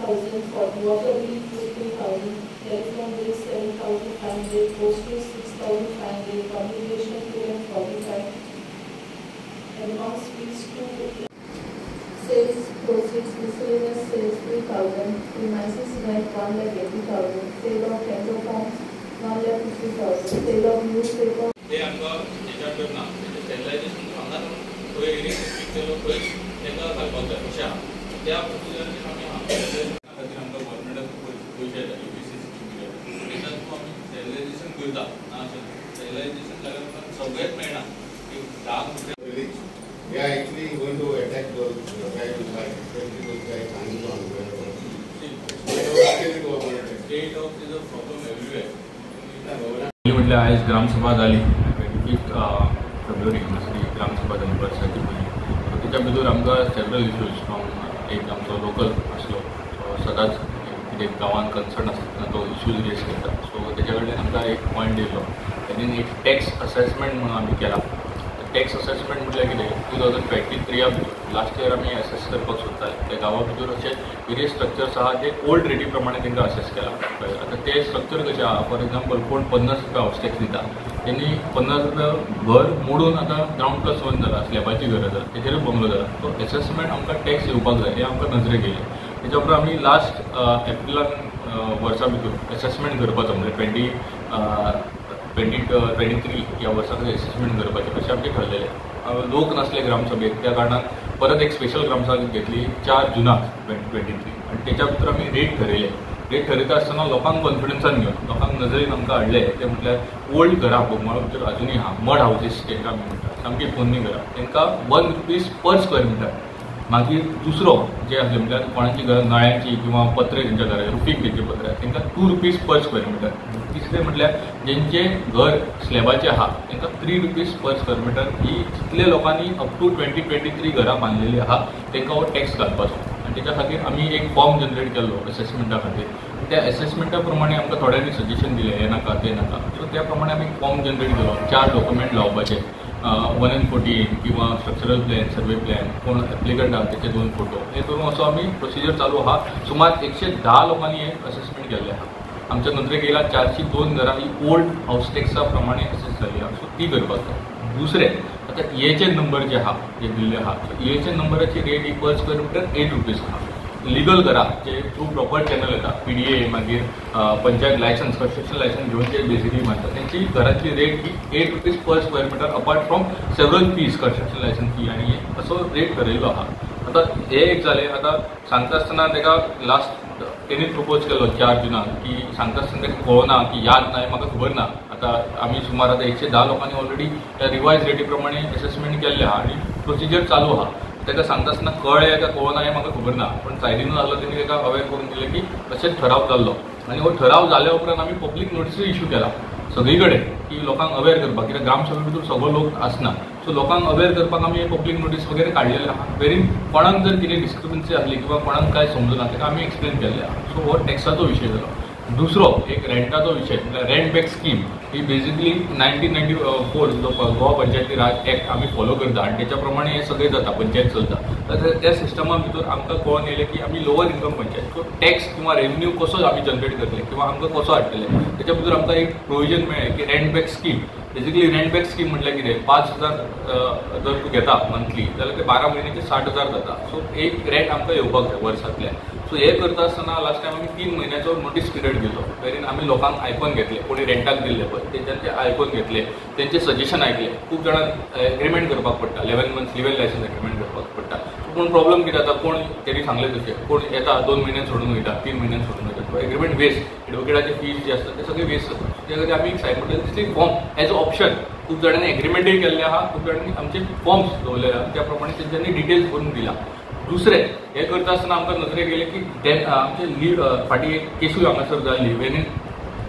8,000, for water bill 15,000, telephone bill 7,500, postage 6,500, communication bill 45, advance fees 2, sales proceeds miscellaneous sales 3,000, premises rent 1,80,000, sale of tender forms 1,50,000, sale of newspaper. हे आमकां त्याच्याकडे ना स्टेबलायझेशन हांगा खंय area केलो खंय तेका घालपाक जाय अशें आहा त्या प्रोसिजराचेर आमी खातीर आमकां गव्हर्मेंटाक पयशे येता UPC तेच्यात तूं आमी स्टेबलायझेशन करता ना स्टेबलायझेशन जाल्यार आमकां सगळेंच मेळना की 10 रुपया They are actually going to attack those guys, especially those guys hanging on the state of is a problem everywhere. म्हटल्यार आयज ग्रामसभा जाली 25 फेब्रुवारी हांगासरी ग्रामसभा जाली वर्साची पयली तेच्या भितर आमकां सेवरल इश्यूज फ्रॉम एक आमचो लोकल आसलो सदांच कितें गांवांत कन्सर्न आसता तेन्ना तो इश्यूज रेज करता सो तेच्या कडल्यान आमकां एक पॉयंट दिलो तेणीन एक टॅक्स असेसमेंट म्हणून आमी केला टॅक्स असेसमेंट म्हटल्यार कितें 2023 भितर लास्ट इयर आमी असेस करपाक सोदताले त्या गांवा भितर अशे वेरियस स्ट्रक्चर्स आहा जे ओल्ड रेटी प्रमाणे तांकां असेस केला आतां ते स्ट्रक्चर कशें आहा फॉर एक्झाम्पल कोण 50 रुपया हावस टॅक्स दिता तेणी 50 रुपया घर मोडून आतां ग्राउंड प्लस 1 जाला स्लॅबाची घर जाला तेजेरूच बंगलो जाला सो असेसमेंट आमकां टॅक्स येवपाक जाय हें आमकां नजरेक येयलें तेच्या उपरांत आमी लास्ट एप्रिलान वर्सा भितर असेसमेंट करपाचो म्हणजे 2023 ह्या वर्साक असेसमेंट करपाचें अशें आमचें ठरलेलें लोक नासले ग्रामसभेक त्या कारणान परत एक स्पेशल ग्रामसभा घेतली 4 जुनाक 2023 आनी तेच्या भितर आमी रेट ठरयले रेट ठरयता आसतना लोकांक कॉन्फिडन्सान घेवन लोकांक नजरेन आमकां हाडले ते म्हटल्यार ओल्ड घरां बोगमाळो भितर अजुनूय आहा मड हावजीस तांकां आमी म्हणटा सामकी पोन्नी घरां तांकां 1 रुपीज पर स्क्वेअर मिटर मागीर दुसरो जे आसले म्हटल्यार कोणाची घर नळ्यांची किंवा पत्रे तेंच्या घरा रुफींग तेंचे पत्रे तांकां 2 रुपीज पर स्क्वेअर मिटर तिसरें म्हटल्यार जेंचे घर स्लॅबाचें आहा तांकां 3 रुपीज पर स्क्वेअर मिटर ही जितले लोकांनी अप टू 2023 घरां बांदलेली आहा तांकां हो टॅक्स घालपाचो आनी तेच्या खातीर आमी एक फॉर्म जनरेट केल्लो असेसमेंटा खातीर त्या असेसमेंटा प्रमाणे आमकां थोड्यांनी सजेशन दिलें हें नाका तें नाका सो त्या प्रमाणे आमी फॉर्म जनरेट केलो 4 डॉक्युमेंट लावपाचे 114 किंवा स्ट्रक्चरल प्लॅन सर्वे प्लॅन कोण एप्लिकंट आहा तेचे 2 फोटो हे करून असो आमी प्रोसिजर चालू आहा सुमार 110 लोकांनी हे असेसमेंट केल्लें आहा आमच्या नदरेक येयला 402 घरां ही ओल्ड हावस टॅक्सा प्रमाणे असेस जाल्ली आहा सो ती करपाक जाय दुसरें आतां EHN नंबर जे आहा जे दिल्ले आहा सो EHN नंबराची रेट ही पर स्क्वेअर मिटर 8 रुपीज आहा लिगल घरां जे थ्रू प्रॉपर चॅनल येता PDA मागीर पंचायत लायसन्स कन्स्ट्रक्शन लायसन्स घेवन जे बेसिकली मानता तेंची घराची रेट ही 8 रुपीज पर square metre apart from several fees construction licence fee आनी असो रेट ठरयल्लो आहा आतां हे एक जालें आतां सांगता आसतना ताका लास्ट तेणीच प्रपोज केलो 4 जुनाक की सांगता आसतना ताका कळना की याद ना म्हाका खबर ना आतां आमी सुमार आतां 110 लोकांनी ऑलरेडी त्या रिवायज रेटी प्रमाणे असेसमेंट केल्ले आहा आनी प्रोसिजर चालू आहा ताका सांगता आसतना कळ्ळें काय कळना हें म्हाका खबर ना पण सायडीनूच आसलो तेणी ताका अवेअर करून दिलें की अशेंच ठराव जाल्लो आनी हो ठराव जाल्या उपरांत आमी पब्लीक नोटीसूय इश्यू केला सगळी कडेन की लोकांक अवेअर करपाक कित्याक ग्रामसभे भितर सगळो लोक आसना सो लोकांक अवेअर करपाक आमी पब्लीक नोटीस वगैरे काडलेले आहा वेरीन कोणाक जर कितें डिस्क्रिपन्सी आसली किंवा कोणाक काय समजना ताका आमी एक्सप्लेन केल्लें आहा सो हो टॅक्साचो विशय जालो दुसरो एक रेंटाचो विशय म्हळ्यार रेंट बॅक स्कीम ही बेसिकली 1994 जो गोवा पंचायती राज एक्ट आमी फॉलो करता आनी तेच्या प्रमाणे हें सगळें जाता पंचायत चलता तर त्या सिस्टमा भितर आमकां कळून येयलें की आमी lower income panchayat so tax किंवा रेवन्यू कसो आमी जनरेट करतले किंवा आमकां कसो हाडटले तेच्या भितर आमकां एक प्रोविजन मेळ्ळें की rent back scheme basically rent back scheme म्हटल्यार कितें 5,000 जर तूं घेता मंथली जाल्यार ते 12 म्हयन्याचे 60,000 जाता सो एक रेंट आमकां येवपाक जाय वर्सांतल्यान सो हे करता आसतना लास्ट टायम आमी 3 म्हयन्याचो नोटीस पिरियड घेतलो वेरीन आमी लोकांक आयकून घेतले कोणी रेंटाक दिल्ले पळय तेंच्यांचे आयकून घेतले तेंचे सजेशन आयकले खूब जाणांक एग्रीमेंट करपाक पडटा 11 मंथ्स लिवल लायसन्स एग्रीमेंट करपाक पडटा पूण प्रॉब्लम कितें जाता कोण तेणी सांगलें तशें कोण येता 2 म्हयन्यान सोडून वयता 3 म्हयन्यान सोडून वयता सो एग्रीमेंट वेस्ट एडवोकेटाचे फीज जे आसता ते सगळे वेस्ट जाता त्या खातीर आमी simultaneously form as a option खूब जाणांनी एग्रीमेंटूय केल्ले आहा खूब जाणांनी आमचे फॉर्म्स दवरले आहा त्या प्रमाणे तेंच्यांनी डिटेल्स करून दिला दुसरें हे करता आसतना आमकां नजरेक येयलें की आमचे फाटीं एक केसूय हांगासर जाल्ली वेरीन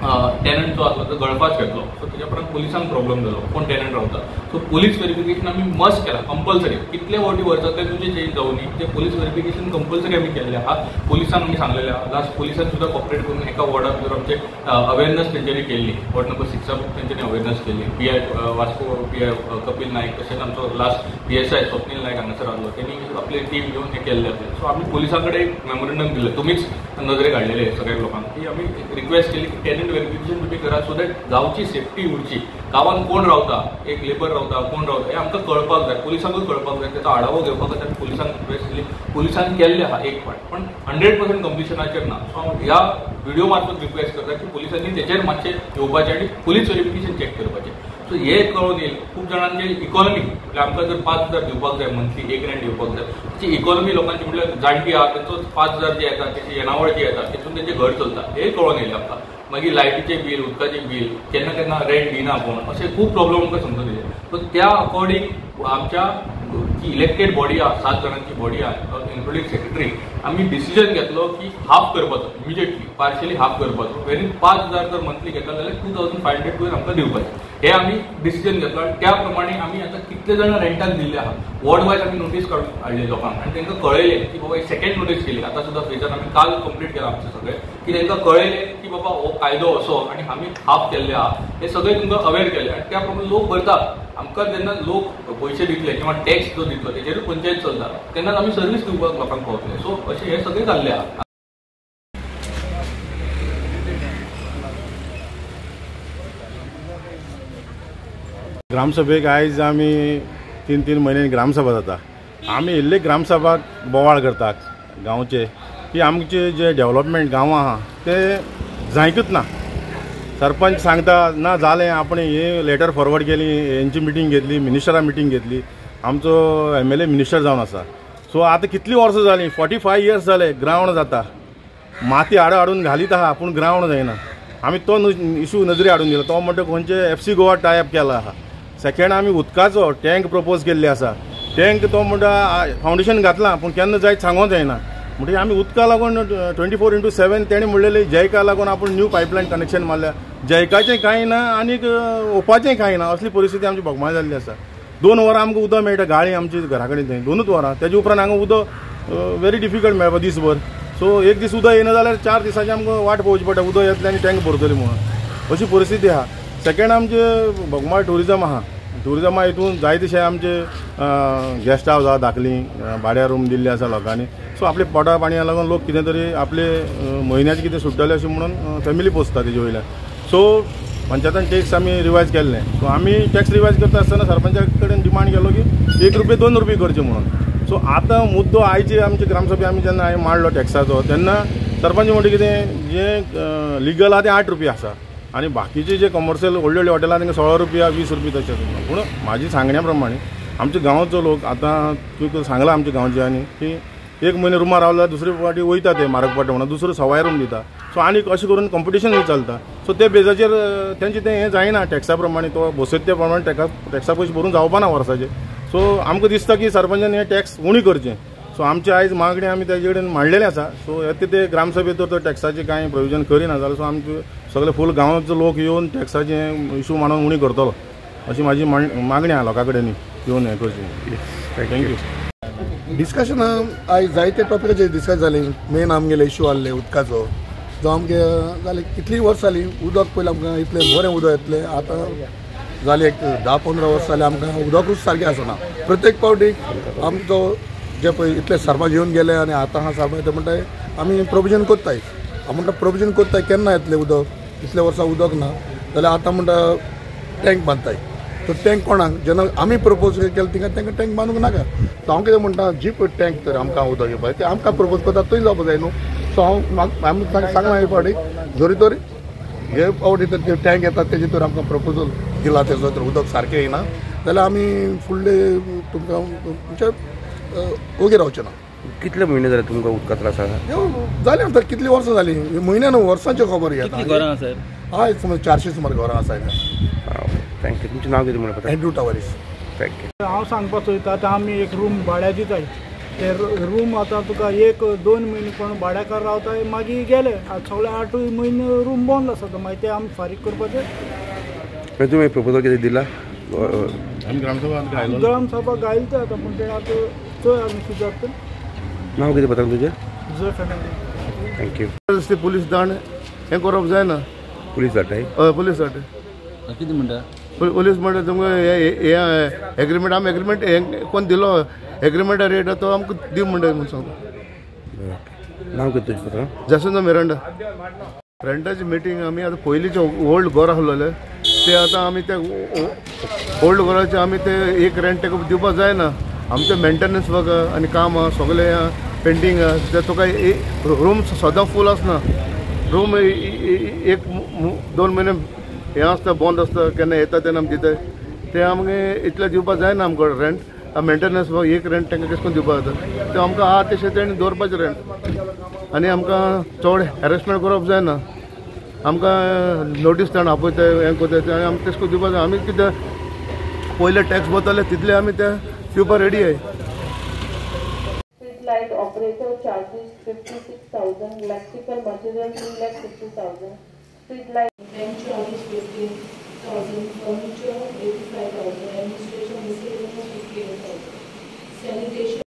टेनंट जो असला तो गळफास घेतलो सो तेच्या उपरांत पुलिसांक प्रॉब्लेम जालो कोण टेनंट रावता सो पुलीस व्हेरिफिकेशन आमी मस्ट केला कंपल्सरी कितले फावटी वर्सांतले तुमचे चेंज जावं न्ही ते पुलीस व्हेरिफिकेशन कंपल्सरी आमी केल्ले आहा पुलिसांक आमी सांगलेले आहा लास्ट पुलिसान सुद्दां कॉपरेट करून एका वॉर्डाक जर आमचे अवेरनेस तेंच्यांनी केल्ली वॉर्ड नंबर 6 तेंच्यांनी अवेरनेस केल्ली PI वास्को PI कपिल नायक तशेंच आमचो लास्ट PSI स्वप्नील नायक हांगासर आसलो तेणी आपली टीम घेवन हे केल्ले आसले सो आमी पुलिसां कडेन एक मेमोरंडम दिलें तुमीच नजरे काडलेले सगळ्या लोकांक की आमी रिक्वेस्ट केली की टेनंट व्हेरिफिकेशन तुमी करा सो दॅट गांवची सेफ्टी उरची गांवांत कोण रावता एक लेबर रावता कोण रावता हे आमकां कळपाक जाय पुलिसांकूय कळपाक जाय त्याचो आढावो घेवपाक खातीर पुलिसांक रिक्वेस्ट केली पुलिसान केल्ले आहा एक फावट पण 100% कंप्लिशनाचेर ना सो हांव ह्या व्हिडिओ मार्फत रिक्वेस्ट करता की पुलिसांनी तेचेर मातशें येवपाचें आनी पुलीस व्हेरिफिकेशन चॅक करपाचें सो हे कळून येईल खूप जणांचे इकॉनॉमी म्हणजे आमकां जर 5,000 दिवपाक जाय मंथली एक रेंट दिवपाक जाय त्याची इकॉनॉमी लोकांची म्हटल्यार जाणटी आहा तेचो 5,000 जे येता तेची येणावळ जी येता तेतून तेचें घर चलता हे कळून येयलें आमकां मागीर लायटीचें बील उदकाचें बील केन्ना केन्ना रेंट दिना कोण अशें खूब प्रॉब्लेम आमकां समजून येयले सो त्या अकॉर्डिंग आमच्या जी इलेक्टेड बॉडी आहा 7 जाणांची बॉडी आहा इन्क्लुडींग सेक्रेटरी आमी डिसिजन घेतलो की हाफ करपाचो इमिजिएटली पार्शियली हाफ करपाचो वेरीन 5,000 जर मंथली घेतला जाल्यार 2,500 तुवें आमकां दिवपाचें हे आमी डिसिजन घेतलो आनी त्या प्रमाणे आमी आतां कितले जाण रेंटाक दिल्ले आहा वॉर्ड वायज आमी नोटीस काडून हाडले लोकांक आनी तांकां कळयलें की बाबा एक सेकंड नोटीस केली आतां सुद्दां फेजान आमी काल कंप्लीट केला आमचें सगळें की तांकां कळयलें की बाबा हो कायदो असो आनी आमी हाफ केल्ले आहा हे सगळें तुमकां अवेर केलें आनी त्या प्रमाणे लोक भरता आमकां जेन्ना लोक पयशे दितले किंवा टॅक्स जो दितलो तेजेरूच पंचायत चलता तेन्ना आमी सर्वीस दिवपाक लोकांक पावतले सो अशें हे सगळें जाल्लें आहा ग्रामसभेक आयज आमी 3 म्हयन्यांनी ग्रामसभा जाता आमी इल्ले ग्रामसभाक बोवाळ करतात गांवचे की आमचे जे डेव्हलपमेंट गांवां आहा ते जायकूच ना सरपंच सांगता ना जालें आपण हे लेटर फॉरवर्ड केली हेंची मिटींग घेतली मिनिस्टरा मिटींग घेतली आमचो MLA मिनिस्टर जावन आसा सो आतां कितलीं वर्सां जालीं 45 इयर्स जाले ग्रावंड जाता माती हाडून घालीत आहा पूण ग्रावंड जायना आमी तो इशू नजरे हाडून दिलो तो म्हणटा खंयचे FC गोवा टायप केला आहा सेकेंड आमी उदकाचो टँक प्रपोज केल्ले आसा टँक तो म्हणटा फावंडेशन घातलां पूण केन्ना जायत सांगोंक जायना म्हणजे आमी उदका लागून 24/7 तेणें म्हणलेलें जयका लागून आपूण न्यू पायपलायन कनेक्शन मारल्या जयकाचें कांय ना आनीक ओपाचें कांय ना असली परिस्थिती आमची बोगमाळ जाल्ली आसा 2 वरां आमकां उदक मेळटा गाळी आमची घरा कडेन थंय 2च वरां तेजे उपरांत हांगा उदक व्हेरी डिफिकल्ट मेळपा दिसभर सो एक दीस उदक येना जाल्यार 4 दिसांची आमकां वाट पळोवची पडटा उदक येतलें आनी टँक भरतली म्हणून अशी परिस्थिती आहा सेकेंड आमचे बोगमाळ टुरिजम आहा टुरिजमा हितून जायतशे आमचे गेस्ट हावज आहा धाकलीं भाड्या रूम दिल्ले आसा लोकांनी सो आपले पोटा पाणया लागून लोक कितें तरी आपले म्हयन्याचे कितें सुट्टले अशें म्हणून फॅमिली पोसता तेजे वयल्यान सो पंचायतान टॅक्स आमी रिवायज केल्लें सो आमी टॅक्स रिवायज करता आसतना सरपंचा कडेन डिमांड केलो की 1 रुपया 2 रुपये करचे म्हणून सो आतां मुद्दो आयचे आमचे ग्रामसभे आमी जेन्ना हांवें मांडलो टॅक्साचो तेन्ना सरपंच म्हणटा कितें जें लिगल आहा तें 8 रुपया आसा आनी बाकीचे जे कमर्शियल व्हडले हॉटेलां तांकां 16 रुपया 20 रुपया तशें पूण म्हाजी सांगण्या प्रमाणे आमच्या गांवचो लोक आतां तुका सांगला आमच्या गांवच्यांनी की 1 म्हयनो रुमार रावल्यार दुसरे फावटी वयता ते म्हारग पडटा म्हणून दुसरो सवाय रूम दिता सो आनीक अशें करून कॉम्पिटिशनूय चलता सो ते बेजाचेर तेंचें तें हें जायना टॅक्सा प्रमाणे तो बसयता त्या प्रमाणे टॅक्सा पयशे भरून जावपाना वर्साचे सो आमकां दिसता की सरपंचान हें टॅक्स उणी करचें सो आमची आयज मागणी आमी तेजे कडेन मांडलेलें आसा सो येता ते ग्रामसभेत तर टॅक्साचें कांय प्रोविजन करिना जाल्यार सो आमचे सगळे फूल गांवाचो लोक येवन टॅक्साचें इशू मांडून उणी करतलो अशी म्हाजी मागणी आहा लोकां कडेन येवन हें करचें थँक्यू डिस्कशन आयज जायते टॉपिकाचेर डिस्कस जाली मेन आमगेले इशू आहले उदकाचो जो आमगे जाले कितलीं वर्सां जालीं उदक पयलीं आमकां इतलें बरें उदक येतलें आतां जालें एक 10-15 वर्सां जालीं आमकां उदकूच सारकें आसना प्रत्येक पावटीक आमचो जे पळय इतले सरपंच येवन गेले आनी आतां हा सरपंच ते म्हणटाय आमी प्रोविजन कोत्ताय हांव म्हणटा प्रोविजन कोत्ताय केन्ना येतलें उदक इतले वर्सां उदक ना जाल्यार आतां म्हणटा टँक बांदताय तो टँक कोणाक जेन्ना आमी प्रपोज केलें तिका तांकां टँक बांदूंक नाका सो हांव कितें म्हणटा जी पळय टँक तर आमकां उदक येवपाक तें आमकां प्रपोज करता थंय जावपाक जाय न्हू सो हांव आमी सांगला हे फावटी जोरी तोरी हे फावटी तर टँक येता तेजे तर आमकां प्रपोजल दिला तेजो तर उदक सारकें येना जाल्यार आमी फुडले तुमकां तुमचे ओगे रावचे ना कितले म्हयने जाले तुमकां उदका त्रास आसा जालें आतां कितलीं वर्सां जालीं म्हयन्यान वर्सांच्यो खबर घेता हय समज 400 सुमार घरां आसा थँक्यू तुमचें नांव कितें म्हणून एंड्रू टावरीस थँक्यू हांव सांगपाक सोदता आतां आमी एक रूम भाड्या दिताय ते रूम आतां तुका 1-2 म्हयने कोण भाड्याकार रावताय मागीर गेले सगळे 8 म्हयने रूम बंद आसा मागीर ते आमी फारीक करपाचे. तुमी प्रपोजल कितें दिला? आमी ग्रामसभा गायले ते आतां पूण ते आतां चोय आमी कितें जाता तें. नांव कितें पडटा तुजें? जुझे फेर्नांडीस. थँक्यू. पुलीस दाण हें करप जायना. पुलीस धाडटाय? हय पुलीस धाड. कितें म्हणटा? पुलीस म्हणटा तुमकां हे एग्रीमेंट आमी एग्रीमेंट हें कोण दिलो एग्रीमेंटा रेट तो आमकां दिव म्हणटा म्हूण सांगता. नांव कितें तुजें पत्र? जसोंदा मिरांडा. रेंटाची मिटींग आमी आतां पयलींचे ओल्ड घर आसलेले ते आतां आमी ते ओल्ड घराचे आमी ते एक रेंट ताका दिवपाक जायना. आमचे मेंटेनन्स वर्क आनी काम सगळे पेंटींग ते तुका रूम सदां फूल आसना. रूम 1-2 म्हयने हें आसता बंद आसता केन्ना येता तेन्ना आमी दिताय ते आमगे इतले दिवपाक जायना आमकां रेंट. मेंटेनन्स वर्क एक रेंट तांकां कशें करून दिवपाक जाता ते आमकां आहा तशें तेणी दवरपाचें रेंट. आनी आमकां चड हॅरेसमेंट करप जायना. आमकां नोटीस धाडून आपयताय हें कोताय आनी आमी तशें करून दिवपाक जाय. आमी कितें पयले टॅक्स भरताले तितले आमी ते दिवपाक रेडी आहाय. Street light operator charges 56,000, electrical material 3,50,000. Street light rent charges 15,000, furniture 85,000, administration miscellaneous 58,000, sanitation